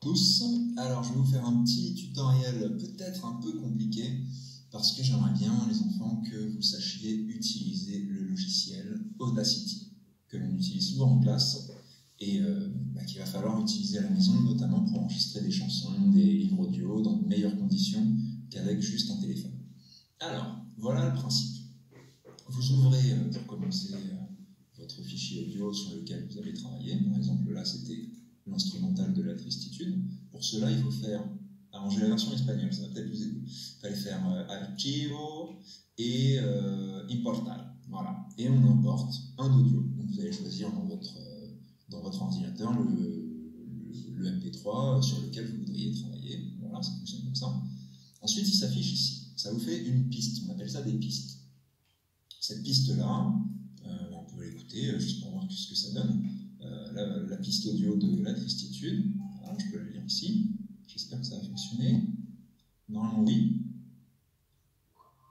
Tous. Alors, je vais vous faire un petit tutoriel peut-être un peu compliqué parce que j'aimerais bien, les enfants, que vous sachiez utiliser le logiciel Audacity, que l'on utilise souvent en classe et qu'il va falloir utiliser à la maison, notamment pour enregistrer des chansons, des livres audio dans de meilleures conditions qu'avec juste un téléphone. Alors, voilà le principe. Vous ouvrez, pour commencer, votre fichier audio sur lequel vous allez travailler. Par exemple, là, c'était l'instrumental de la tristitude. Pour cela, il faut faire... Alors, j'ai la version espagnole, ça va peut-être vous aider. Il fallait faire archivo et importar. Voilà. Et on importe un audio. Donc, vous allez choisir dans votre ordinateur le MP3 sur lequel vous voudriez travailler. Voilà, ça fonctionne comme ça. Ensuite, il s'affiche ici. Ça vous fait une piste. On appelle ça des pistes. Cette piste-là, on peut l'écouter juste pour voir ce que ça donne. La piste audio de la tristitude, voilà, je peux la lire ici. J'espère que ça va fonctionner. Normalement, oui.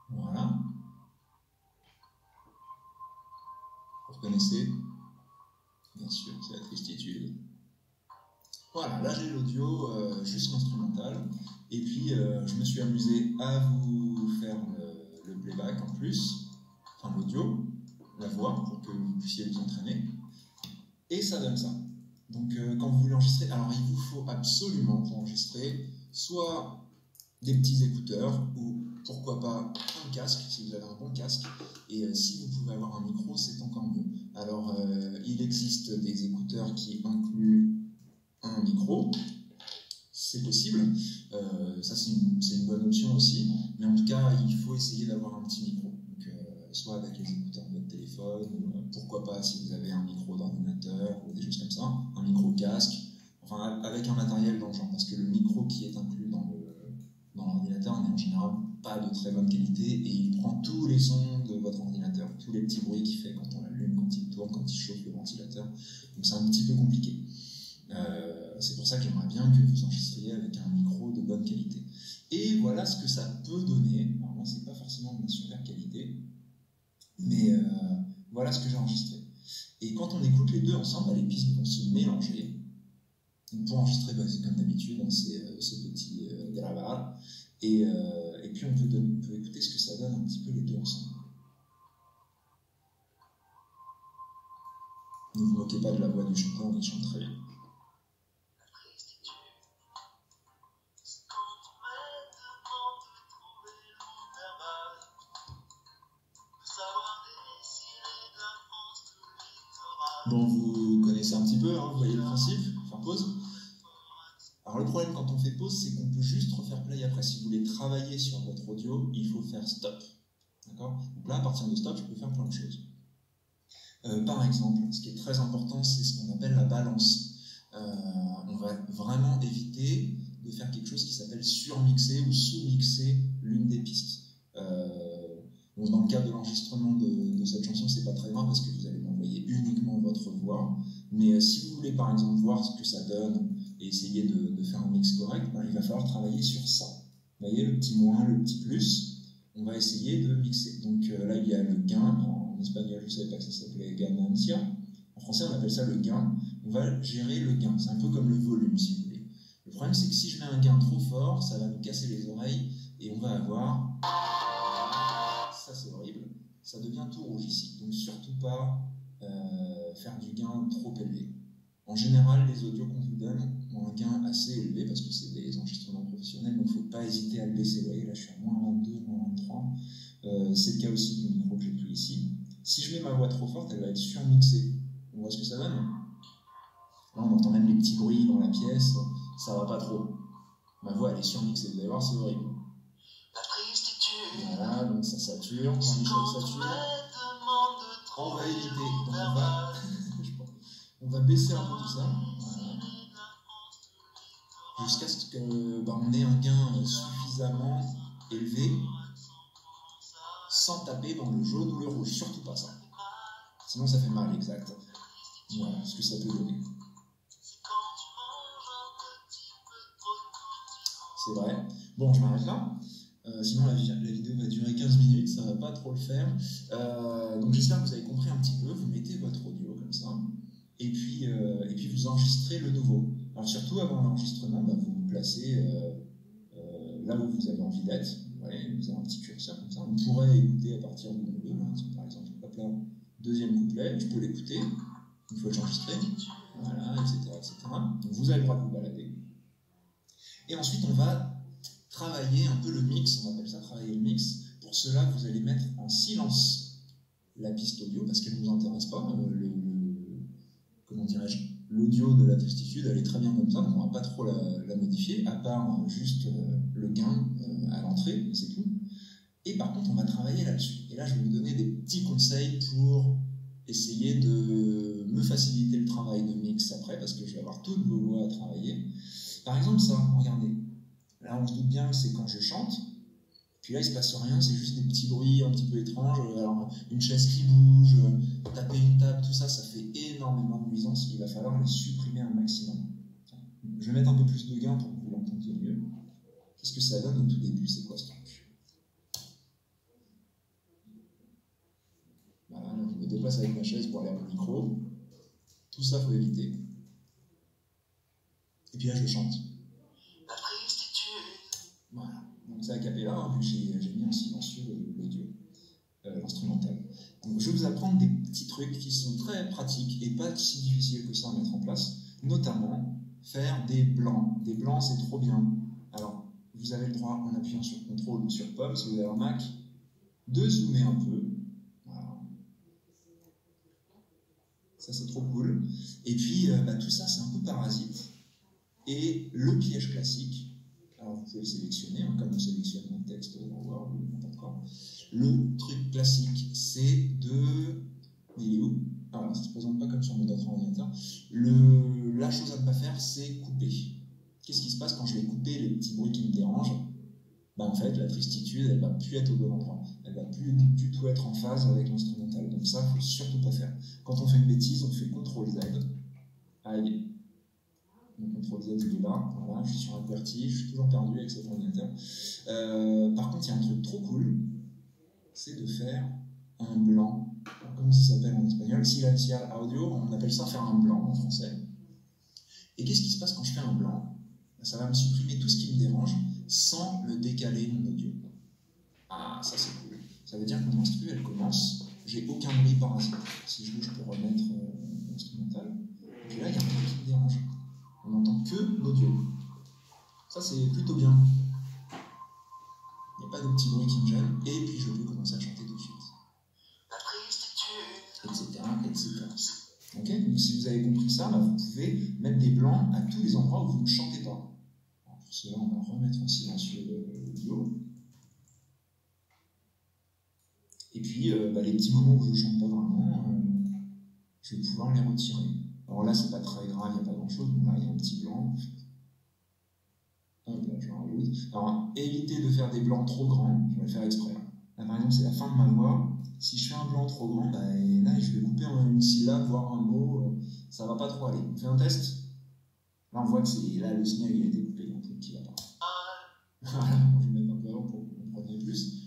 Voilà. Vous reconnaissez? Bien sûr, c'est la tristitude. Voilà, là j'ai l'audio, juste l'instrumental. Et puis, je me suis amusé à vous faire le playback en plus. Enfin, l'audio, la voix, pour que vous puissiez vous entraîner. Et ça donne ça. Donc, quand vous voulez enregistrer, alors il vous faut absolument pour enregistrer soit des petits écouteurs ou pourquoi pas un casque, si vous avez un bon casque. Et si vous pouvez avoir un micro, c'est encore mieux. Alors, il existe des écouteurs qui incluent un micro. C'est possible. Ça, c'est une bonne option aussi. Mais en tout cas, il faut essayer d'avoir un petit micro. Donc, soit avec les écouteurs de votre téléphone, ou pourquoi pas si vous avez un micro d'ordinateur ou des choses comme ça, un micro casque, enfin avec un matériel dans le genre, parce que le micro qui est inclus dans l'ordinateur n'est en général pas de très bonne qualité et il prend tous les sons de votre ordinateur, tous les petits bruits qu'il fait quand on l'allume, quand il tourne, quand il chauffe le ventilateur, donc c'est un petit peu compliqué. C'est pour ça que j'aimerais bien que vous enregistriez avec un micro de bonne qualité. Et voilà ce que ça peut donner. Alors moi, c'est pas forcément de la super qualité, mais voilà ce que j'ai enregistré. Et quand on écoute les deux ensemble, les pistes vont se mélanger. Donc pour enregistrer, c'est comme d'habitude, c'est ce petit gravar. Et puis on peut écouter ce que ça donne un petit peu les deux ensemble. Ne vous moquez pas de la voix du chanteur, il chante très bien. Bon, vous connaissez un petit peu, hein, vous voyez le principe, faire pause. Alors le problème quand on fait pause, c'est qu'on peut juste refaire play après. Si vous voulez travailler sur votre audio, il faut faire stop. D'accord? Donc là, à partir de stop, je peux faire plein de choses. Par exemple, ce qui est très important, c'est ce qu'on appelle la balance. On va vraiment éviter de faire quelque chose qui s'appelle surmixer ou sous-mixer l'une des pistes. Bon, dans le cas de l'enregistrement de cette chanson, c'est pas très grave parce que vous allez m'envoyer uniquement votre voix. Mais si vous voulez par exemple voir ce que ça donne et essayer de faire un mix correct, il va falloir travailler sur ça. Vous voyez le petit moins, le petit plus, on va essayer de mixer. Donc là il y a le gain, en espagnol je ne savais pas que ça s'appelait ganancia, en français on appelle ça le gain. On va gérer le gain, c'est un peu comme le volume si vous voulez. Le problème c'est que si je mets un gain trop fort, ça va nous casser les oreilles et on va avoir... Ça c'est horrible, ça devient tout rouge ici, donc surtout pas faire du gain trop élevé. En général, les audios qu'on vous donne ont un gain assez élevé parce que c'est des enregistrements professionnels, donc il ne faut pas hésiter à le baisser. Vous voyez, là je suis à moins 22, moins 23. C'est le cas aussi du micro que j'ai pris ici. Si je mets ma voix trop forte, elle va être surmixée. On voit ce que ça donne? Là on entend même les petits bruits dans la pièce, ça va pas trop. Ma voix elle est surmixée, vous allez voir, c'est horrible. Voilà, donc ça sature, quand Michel sature, on va éviter, donc on va baisser un peu tout ça, voilà. Jusqu'à ce qu'on ait un gain suffisamment élevé, sans taper dans le jaune ou le rouge, surtout pas ça, sinon ça fait mal, exact. Voilà ce que ça peut donner. C'est vrai. Bon, je m'arrête là. Sinon la vidéo va durer 15 minutes, ça va pas trop le faire. Donc j'espère que vous avez compris un petit peu. Vous mettez votre audio comme ça et puis vous enregistrez le nouveau. Alors surtout avant l'enregistrement, vous vous placez là où vous avez envie d'être. Vous avez un petit curseur comme ça. On pourrait écouter à partir du milieu. Par exemple, hop là, deuxième couplet, je peux l'écouter une fois que j'ai enregistré. Voilà, etc., etc. Donc vous avez le droit de vous balader. Et ensuite, on va travailler un peu le mix, on appelle ça travailler le mix. Pour cela, vous allez mettre en silence la piste audio, parce qu'elle ne nous intéresse pas. Comment dirais-je, l'audio de la tristitude, elle est très bien comme ça, donc on ne va pas trop la modifier, à part juste le gain à l'entrée, et c'est tout. Et par contre, on va travailler là-dessus. Et là, je vais vous donner des petits conseils pour essayer de me faciliter le travail de mix après, parce que je vais avoir toutes vos voix à travailler. Par exemple, ça, regardez. Là, on se doute bien que c'est quand je chante, puis là, il ne se passe rien, c'est juste des petits bruits un petit peu étranges. Alors, une chaise qui bouge, taper une table, tout ça, ça fait énormément de nuisances. Il va falloir les supprimer un maximum. Je vais mettre un peu plus de gain pour que vous l'entendiez mieux. Qu'est-ce que ça donne au tout début? C'est quoi ce truc? Voilà, je me déplace avec ma chaise pour aller au micro. Tout ça, il faut éviter. Et puis là, je chante. La tristitude. Voilà. Donc c'est a cappella, hein, vu que j'ai mis en silencieux l'audio, l'instrumental. Donc je vais vous apprendre des petits trucs qui sont très pratiques et pas si difficiles que ça à mettre en place, notamment faire des blancs. Des blancs, c'est trop bien. Alors, vous avez le droit, en appuyant sur CTRL ou sur Pomme, si vous avez un Mac, de zoomer un peu. Voilà. Ça, c'est trop cool. Et puis, tout ça, c'est un peu parasite. Et le piège classique, alors vous pouvez le sélectionner, hein, comme on sélectionne un texte dans Word ou n'importe quoi. Le truc classique, c'est de... Il est où? Alors, ça ne se présente pas comme sur mon autre ordinateur. La chose à ne pas faire, c'est couper. Qu'est-ce qui se passe quand je vais couper les petits bruits qui me dérangent? En fait, la tristitude, elle ne va plus être au bon endroit. Elle ne va plus du tout être en phase avec l'instrumental. Donc ça, il ne faut surtout pas faire. Quand on fait une bêtise, on fait CTRL-Z. Aïe. Donc CTRL-Z, il est là. Voilà, je suis sur un QWERTY, je suis toujours perdu avec cet ordinateur. Par contre, il y a un truc trop cool, c'est de faire un blanc. Alors, comment ça s'appelle en espagnol? Silencial audio, on appelle ça faire un blanc en français. Et qu'est-ce qui se passe quand je fais un blanc? Ça va me supprimer tout ce qui me dérange sans me décaler mon audio. Ah, ça c'est cool. Ça veut dire que mon instru, elle commence, j'ai aucun bruit parasite. Si je veux, je peux remettre l'instrumental. Et puis là, il y a un truc qui me dérange. On n'entend que l'audio. Ça, c'est plutôt bien. Il n'y a pas de petits bruits qui me gênent. Et puis, je peux commencer à chanter tout de suite. Etc. etc. Ok? Donc, si vous avez compris ça, vous pouvez mettre des blancs à tous les endroits où vous ne chantez pas. Alors, pour cela, on va remettre en silencieux l'audio. Et puis, les petits moments où je ne chante pas vraiment, je vais pouvoir les retirer. Alors là, c'est pas très grave, il n'y a pas grand-chose. Là, il y a un petit blanc. Hop, là, je rajoute. Alors, évitez de faire des blancs trop grands. Je vais le faire exprès. Là, par exemple, c'est la fin de ma voix. Si je fais un blanc trop grand, là, je vais couper une syllabe, voire un mot. Ça va pas trop aller. On fait un test. Là, on voit que c'est là, le signal il a été coupé. Donc, il va pas. Voilà, je vais mettre un peu avant pour que vous compreniez plus.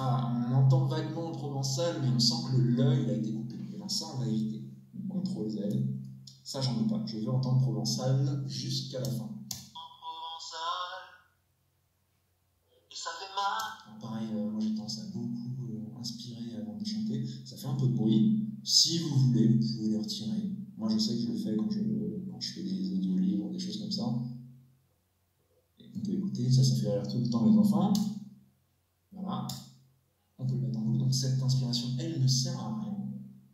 Ah, on entend vaguement le provençal, mais on sent que l'œil a été coupé. Et bien ça, on va éviter. CTRL-Z. Ça, j'en veux pas. Je veux entendre provençal jusqu'à la fin. Provençal. Et ça fait mal. Alors, pareil, moi j'ai tendance à beaucoup inspirer avant de chanter. Ça fait un peu de bruit. Si vous voulez, vous pouvez les retirer. Moi, je sais que je le fais quand je fais des audiolivres, des choses comme ça. Et on peut écouter. Ça fait rire tout le temps les enfants. Voilà. On peut le mettre en boucle. Donc cette inspiration, elle ne sert à rien.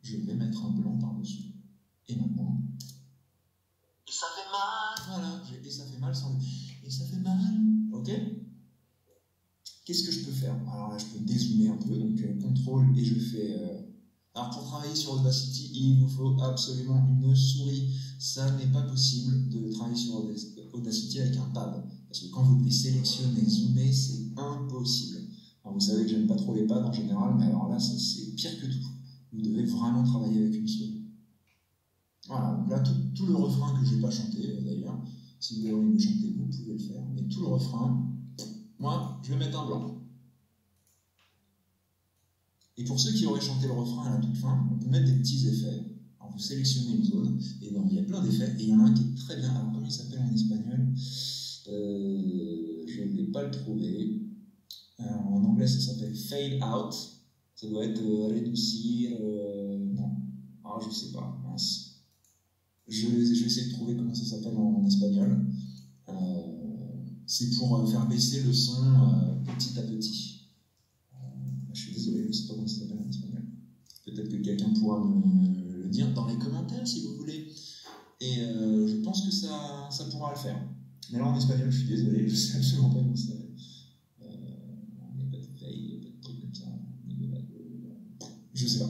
Je vais mettre un blanc par-dessus. Et maintenant... Et ça fait mal. Voilà. Et ça fait mal sans le... Et ça fait mal. Ok? Qu'est-ce que je peux faire? Alors là, je peux dézoomer un peu. Donc CTRL et je fais... Alors pour travailler sur Audacity, il vous faut absolument une souris. Ça n'est pas possible de travailler sur Audacity avec un pad. Parce que quand vous les sélectionnez, zoomer, c'est impossible. Alors vous savez que j'aime pas trop les pads en général, mais alors là, c'est pire que tout. Vous devez vraiment travailler avec une souris. Voilà, donc là, tout le refrain que je n'ai pas chanté, d'ailleurs, si vous avez envie de le chanter, vous pouvez le faire, mais tout le refrain, moi, je vais mettre un blanc. Et pour ceux qui auraient chanté le refrain à la toute fin, on peut mettre des petits effets. Alors vous sélectionnez une zone, et ben, il y a plein d'effets, et il y en a un qui est très bien. Alors comment il s'appelle en espagnol? Je ne vais pas le trouver. En anglais, ça s'appelle fade out. Ça doit être réduire. Non. Ah, je sais pas. Mince. Je vais essayer de trouver comment ça s'appelle en espagnol. C'est pour faire baisser le son petit à petit. Je suis désolé, je ne sais pas comment ça s'appelle en espagnol. Peut-être que quelqu'un pourra me le dire dans les commentaires si vous voulez. Et je pense que ça pourra le faire. Mais là en espagnol, je suis désolé, je ne sais absolument pas comment ça s'appelle. Il n'y a pas de fade, il n'y a pas de truc comme ça. Je sais pas.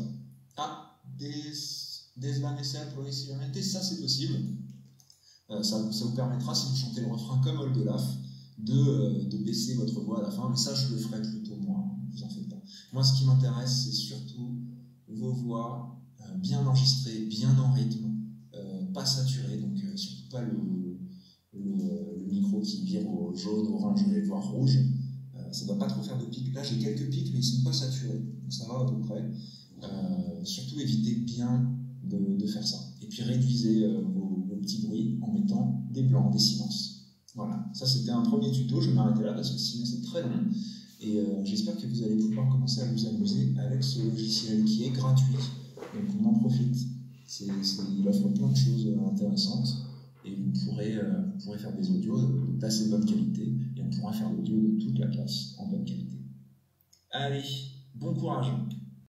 Ah, desvanecer progressivamente, ça c'est possible. Ça vous permettra, si vous chantez le refrain comme Oldelaf, de baisser votre voix à la fin. Mais ça, je le ferai plutôt moi, ne vous en faites pas. Moi, ce qui m'intéresse, c'est surtout vos voix bien enregistrées, bien en rythme, pas saturées, donc surtout pas le micro qui vire au jaune, orange et voire rouge. Ça ne doit pas trop faire de pics. Là, j'ai quelques pics, mais ils ne sont pas saturés, donc ça va à peu près. Surtout évitez bien de faire ça. Et puis réduisez vos petits bruits en mettant des blancs, des silences. Voilà, ça c'était un premier tuto, je vais m'arrêter là parce que sinon c'est très long. Et j'espère que vous allez pouvoir commencer à vous amuser avec ce logiciel qui est gratuit. Donc on en profite. Il offre plein de choses intéressantes. Et vous pourrez faire des audios d'assez bonne qualité. Et on pourra faire l'audio de toute la classe en bonne qualité. Allez, bon courage!